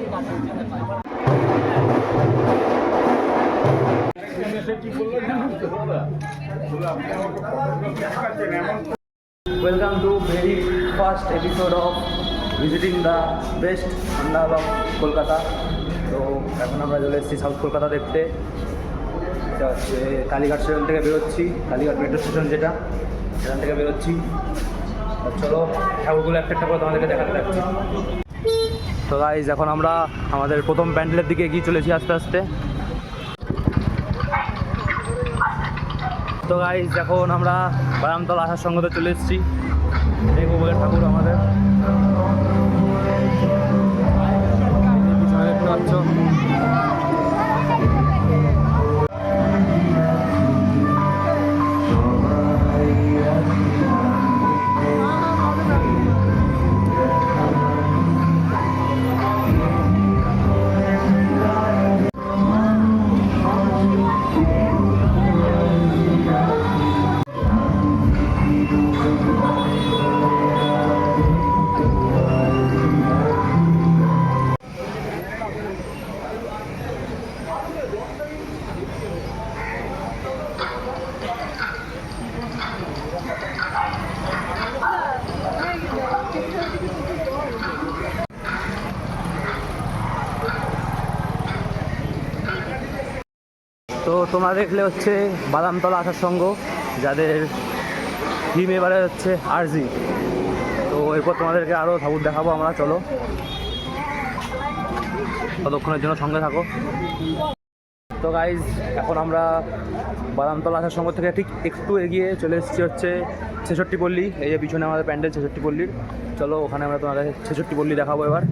Welcome to very first episode of visiting the best Pandal of Kolkata. তো এখন আমরা চলে এসেছি সাউথ কলকাতা দেখতে। এটা হচ্ছে কালীঘাট স্টেশন থেকে বেরোচ্ছি, কালীঘাট মেট্রো স্টেশন যেটা, সেখান থেকে বেরোচ্ছি। চলো ঠাকুরগুলো একটা একটা করে তোমাদেরকে দেখাতে থাকছি। তো গাইজ এখন আমরা আমাদের প্রথম প্যান্ডেলের দিকে এগিয়ে চলেছি আস্তে আস্তে। তো গাইজ এখন আমরা বাদামতলা আসার সঙ্গে চলে এসেছি। দেখবো বলে ঠাকুর আমাদের পিছনে দেখতে পাচ্ছ। তো তোমরা দেখলে হচ্ছে বাদামতলা আসার সঙ্গ, যাদের থিম এবারে হচ্ছে আরজি। তো এরপর তোমাদেরকে আরও ঠাকুর দেখাবো আমরা, চলো ততক্ষণের জন্য সঙ্গে থাকো। তো গাইজ এখন আমরা বাদামতলা আসার সঙ্গ থেকে ঠিক একটু এগিয়ে চলে এসেছি হচ্ছে ছেষট্টি পল্লী। এই যে পিছনে আমাদের প্যান্ডেল ছেষট্টি পল্লীর, চলো ওখানে আমরা তোমাদের ছেষট্টি পল্লী দেখাবো এবার।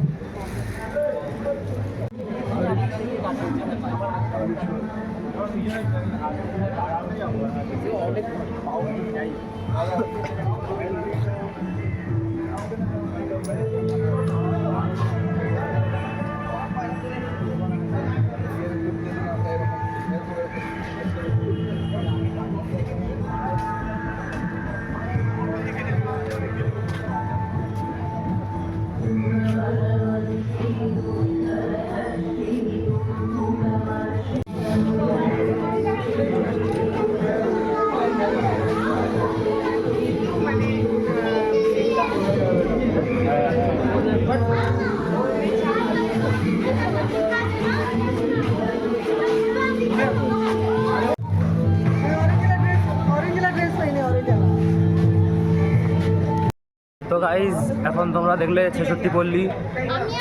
তো গাইজ এখন তোমরা দেখলে ছেষট্টি পল্লী,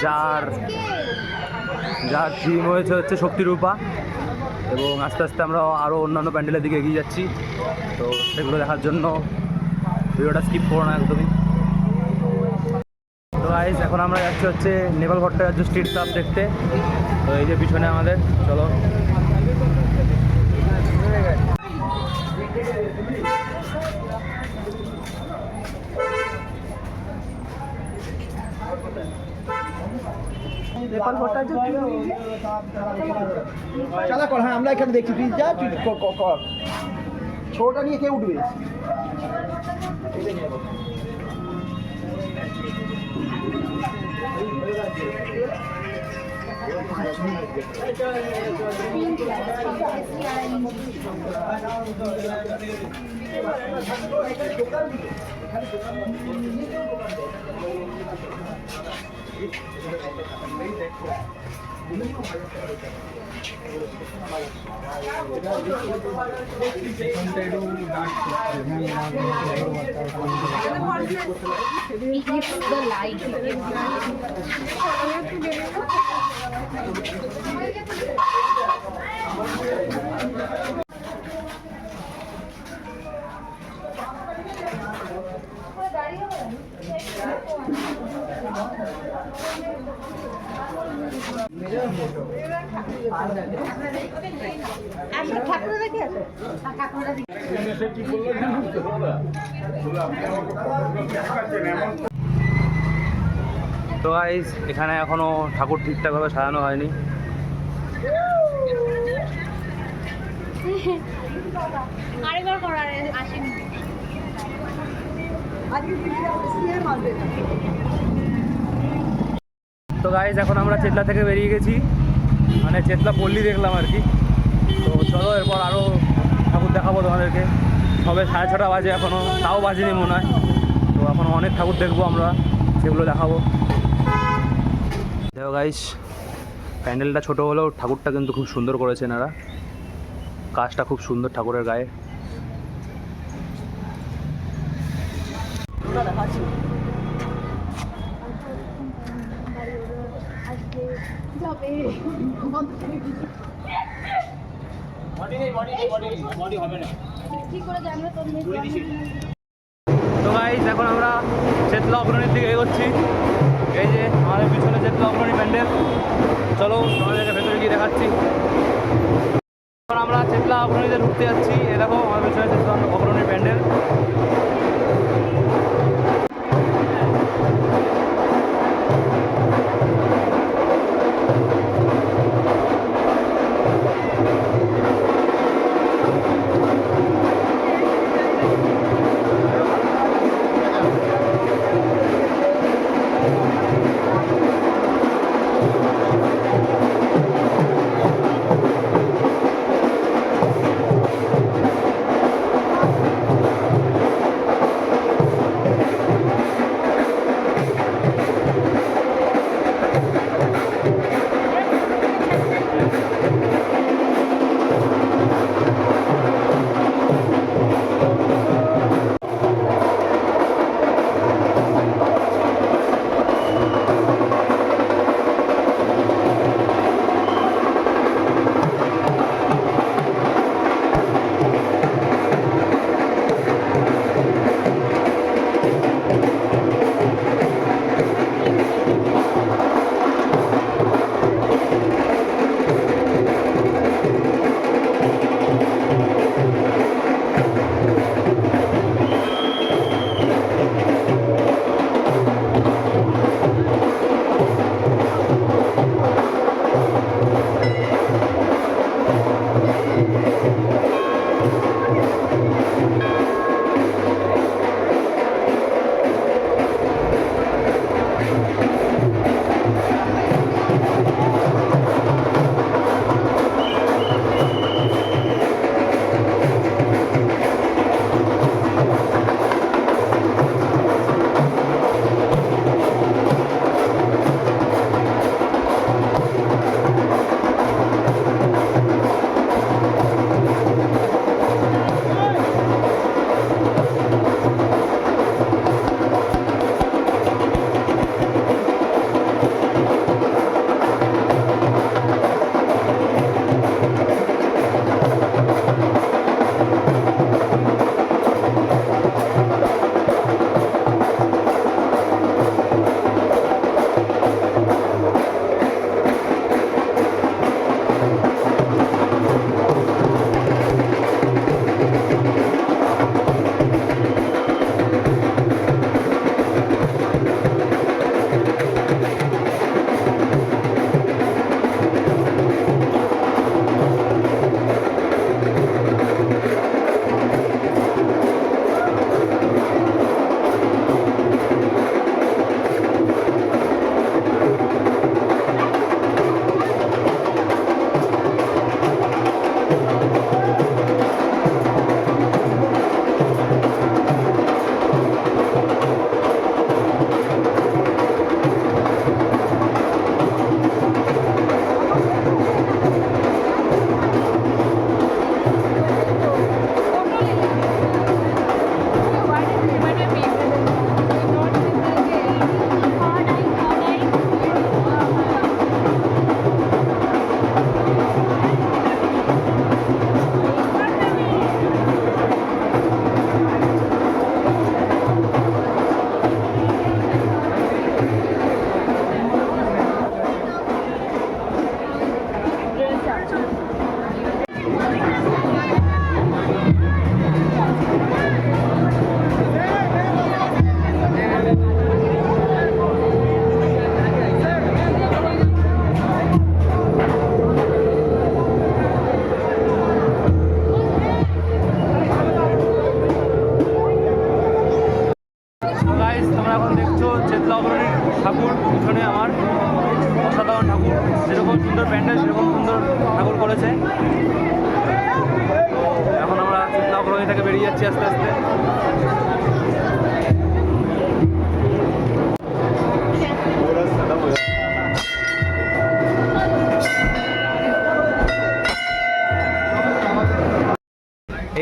যার থিম হয়েছে হচ্ছে শক্তিরূপা, এবং আস্তে আস্তে আমরা আরও অন্যান্য প্যান্ডেলের দিকে এগিয়ে যাচ্ছি। তো সেগুলো দেখার জন্য ভিডিওটা স্কিপ করো না একদমই। তো গাইজ এখন আমরা যাচ্ছি হচ্ছে নেপাল ভট্টাচার্য স্ট্রিট ক্লাব দেখতে। তো এই যে পিছনে আমাদের, চলো। নেপাল ভট্টাচার্য চালা কর। হ্যাঁ আমরা এখানে দেখি, তুই যা, তুই কর। ছোটা নিয়ে কে উঠবে? তো গাইস এখানে এখনো ঠাকুর ঠিকঠাকভাবে সাজানো হয়নি। আরেকবার করার আসেনি। তো গাইজ এখন আমরা চেতলা থেকে বেরিয়ে গেছি, মানে চেতলা পল্লী দেখলাম আর কি। তো চলো এরপর আরও ঠাকুর দেখাবো তোমাদেরকে। সবে 6:30 বাজে, এখনও তাও বাজেনি মনে হয়। তো এখন অনেক ঠাকুর দেখবো আমরা, সেগুলো দেখাবো। দেখো গাইজ, প্যান্ডেলটা ছোট হলেও ঠাকুরটা কিন্তু খুব সুন্দর করেছেন এরা, কাজটা খুব সুন্দর ঠাকুরের গায়ে। তো গাইজ এখন আমরা চেতলা অগ্রণীর দিকে এগোচ্ছি। এই যে আমাদের পিছনে চেতলা অগ্রণী প্যান্ডেল, চলো তোমাদেরকে ভেতরে গিয়ে দেখাচ্ছি। এখন আমরা চেতলা অগ্রণীতে ঢুকতে যাচ্ছি। এ দেখো আমার পিছনে চেতলা অগ্রণীর প্যান্ডেল। তোমরা এখন দেখছো চেতলা অগ্রণীর ঠাকুর পিছনে আমার। অসাধারণ ঠাকুর, যেরকম সুন্দর প্যান্ডেল সেরকম সুন্দর ঠাকুর করেছে। তো এখন আমরা চিত্রা অগ্রণী থেকে বেরিয়ে যাচ্ছি আস্তে আস্তে।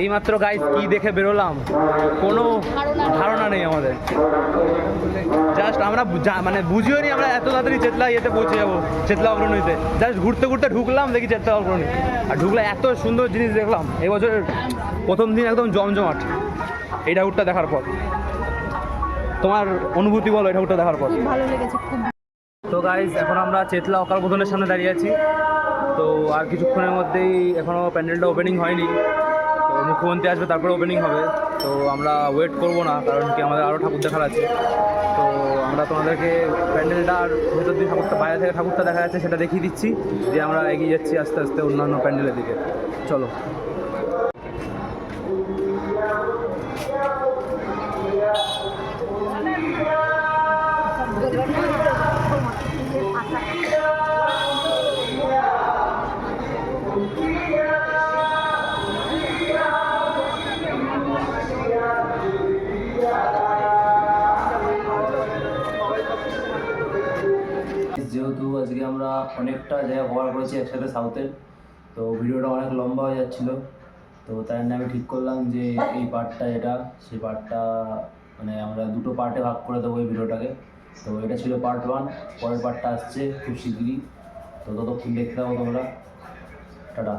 এইমাত্র গাইস কি দেখে বেরোলাম কোনো ধারণা নেই আমাদের। জাস্ট আমরা মানে বুঝিও নি আমরা এত তাড়াতাড়ি চেতলা ইয়েতে পৌঁছে যাবো, চেতলা অগ্রণীতে। জাস্ট ঘুরতে ঘুরতে ঢুকলাম, দেখি চেতলা অগ্রণী, আর ঢুকলে এত সুন্দর জিনিস দেখলাম। এবছরের প্রথম দিন একদম জমজমাট এই ঠাকুরটা দেখার পর। তোমার অনুভূতি বলো এই ঠাকুরটা দেখার পর? খুব ভালো লেগেছে, খুব। তো গাইস এখন আমরা চেতলা অকাল বোধনের সামনে দাঁড়িয়ে আছি। তো আর কিছুক্ষণের মধ্যেই, এখনও প্যান্ডেলটা ওপেনিং হয়নি, তো মুখ্যমন্ত্রী আসবে তারপরে ওপেনিং হবে। তো আমরা ওয়েট করব না, কারণ কি আমাদের আরও ঠাকুর দেখার আছে। তো আমরা তোমাদেরকে প্যান্ডেলটা আর ভেতর দিয়ে ঠাকুরটা, বাইরে থেকে ঠাকুরটা দেখা যাচ্ছে সেটা দেখিয়ে দিচ্ছি, যে আমরা এগিয়ে যাচ্ছি আস্তে আস্তে অন্যান্য প্যান্ডেলের দিকে। চলো। যেহেতু আজকে আমরা অনেকটা জায়গা কভার করেছি একসাথে সাউথের, তো ভিডিওটা অনেক লম্বা হয়ে যাচ্ছিল। তো তাই জন্য আমি ঠিক করলাম যে এই পার্টটা, এটা সেই পার্টটা মানে আমরা দুটো পার্টে ভাগ করে দেবো এই ভিডিওটাকে। তো এটা ছিল পার্ট 1, পরের পার্টটা আসছে খুব শিগগিরই। তো ততক্ষণ দেখতে পাবো তোমরা। টাটা।